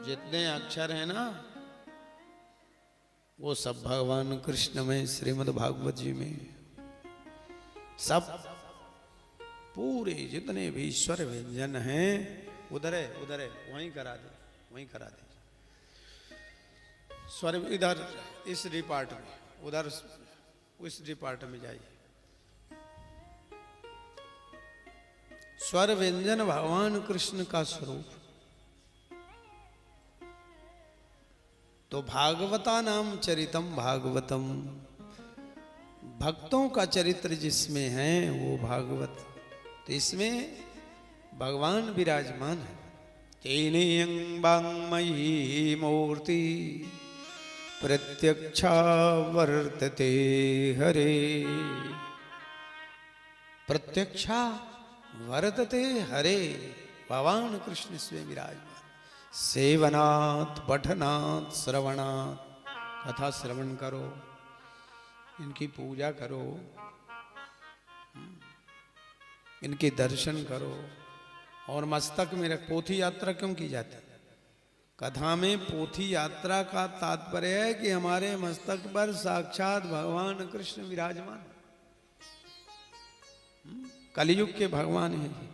जितने अक्षर हैं ना वो सब भगवान कृष्ण में, श्रीमद् भागवत जी में सब पूरे जितने भी स्वर व्यंजन हैं उधर है वहीं करा दे, वहीं करा दे। स्वर इधर इस डिपार्ट में, उधर उस डिपार्ट में जाइए। स्वर व्यंजन भगवान कृष्ण का स्वरूप। तो भागवता नाम चरितम भागवतम, भक्तों का चरित्र जिसमें है वो भागवत। तो इसमें भगवान विराजमान है। तेनेयं वाङ्मयी मूर्ति प्रत्यक्षा वर्तते हरे, प्रत्यक्षा वर्तते हरे, भगवान कृष्ण इसमें विराजमान। सेवनात् पठनात् श्रवणात्, कथा श्रवण करो, इनकी पूजा करो, इनके दर्शन करो। और मस्तक में रख। पोथी यात्रा क्यों की जाती है? कथा में पोथी यात्रा का तात्पर्य है कि हमारे मस्तक पर साक्षात भगवान कृष्ण विराजमान। कलयुग के भगवान हैं।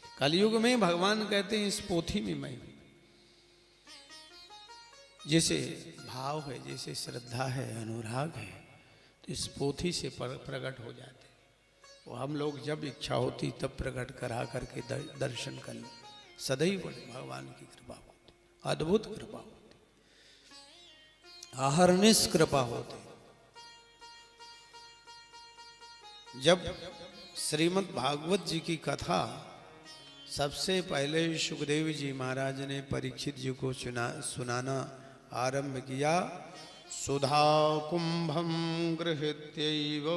कलयुग में भगवान कहते हैं इस पोथी में मैं, जैसे भाव है, जैसे श्रद्धा है, अनुराग है, तो इस पोथी से प्रकट हो जाते। वो हम लोग जब इच्छा होती तब प्रकट करा करके दर्शन कर लें। सदैव भगवान की कृपा होती, अद्भुत कृपा होती, अहर्निश कृपा होती। जब श्रीमद् भागवत जी की कथा सबसे पहले सुखदेव जी महाराज ने परीक्षित जी को सुनाना आरंभ किया। सुधा कुंभम गृहीत्यैव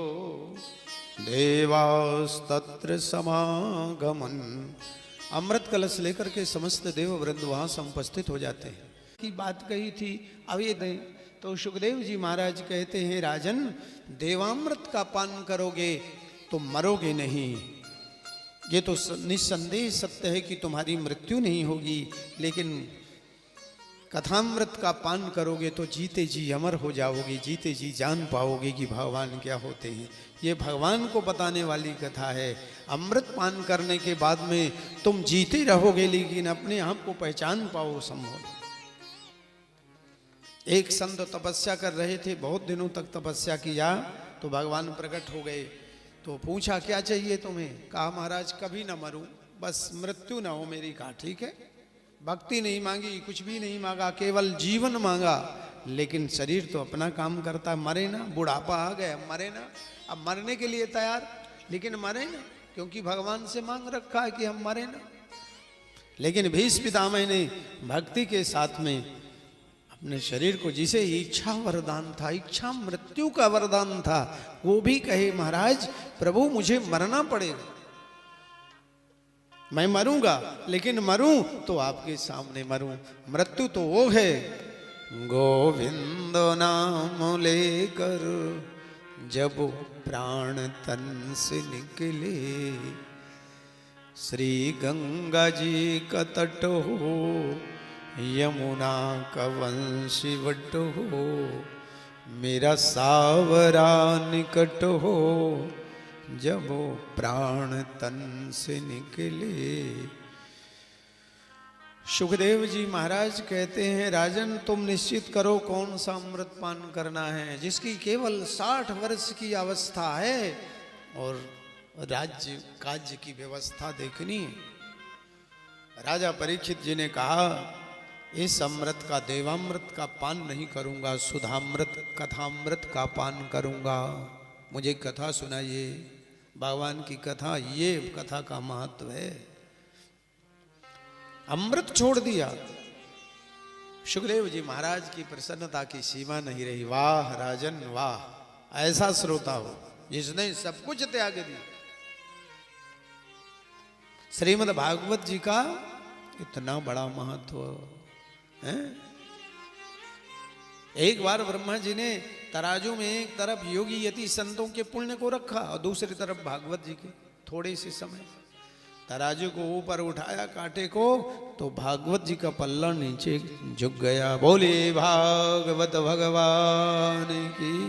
देवास्तत्र समागमन, अमृत कलश लेकर के समस्त देव वृंद वहां उपस्थित हो जाते हैं। की बात कही थी अब ये दें, तो सुखदेव जी महाराज कहते हैं राजन, देवामृत का पान करोगे तो मरोगे नहीं। ये तो निस्संदेह सत्य है कि तुम्हारी मृत्यु नहीं होगी, लेकिन कथामृत का पान करोगे तो जीते जी अमर हो जाओगे, जीते जी जान पाओगे कि भगवान क्या होते हैं। ये भगवान को बताने वाली कथा है। अमृत पान करने के बाद में तुम जीते रहोगे, लेकिन अपने आप को पहचान पाओ संभव। एक संत तपस्या कर रहे थे, बहुत दिनों तक तपस्या किया, तो भगवान प्रकट हो गए। तो पूछा क्या चाहिए तुम्हें? कहा महाराज कभी ना मरूं, बस मृत्यु ना हो मेरी। कहा ठीक है। भक्ति नहीं मांगी, कुछ भी नहीं मांगा, केवल जीवन मांगा। लेकिन शरीर तो अपना काम करता, मरे ना। बुढ़ापा आ गया, मरे ना। अब मरने के लिए तैयार, लेकिन मरे ना, क्योंकि भगवान से मांग रखा है कि हम मरे ना। लेकिन भीष्म पितामह ने भक्ति के साथ में अपने शरीर को, जिसे इच्छा वरदान था, इच्छा मृत्यु का वरदान था, वो भी कहे महाराज प्रभु मुझे मरना पड़ेगा, मैं मरूंगा, लेकिन मरूं तो आपके सामने मरूं। मृत्यु तो वो है गोविंद नाम लेकर जब प्राण तन से निकले, श्री गंगा जी का तट हो, यमुना का वंशी वट हो, मेरा सावरा निकट हो, जब वो प्राण तन से निकले। सुखदेव जी महाराज कहते हैं राजन तुम निश्चित करो कौन सा अमृत पान करना है। जिसकी केवल 60 वर्ष की अवस्था है और राज्य काज्य की व्यवस्था देखनी है। राजा परीक्षित जी ने कहा इस अमृत का, देवामृत का पान नहीं करूंगा, सुधामृत कथामृत का पान करूंगा। मुझे कथा सुनाइए, भगवान की कथा, ये कथा का महत्व है। अमृत छोड़ दिया। सुखदेव जी महाराज की प्रसन्नता की सीमा नहीं रही। वाह राजन वाह, ऐसा श्रोता हो जिसने सब कुछ त्याग दिया। श्रीमद् भागवत जी का इतना बड़ा महत्व है। एक बार ब्रह्मा जी ने तराजू में एक तरफ योगी यति संतों के पुण्य को रखा और दूसरी तरफ भागवत जी के। थोड़े से समय तराजू को ऊपर उठाया कांटे को, तो भागवत जी का पल्ला नीचे झुक गया। बोले भागवत भगवान की।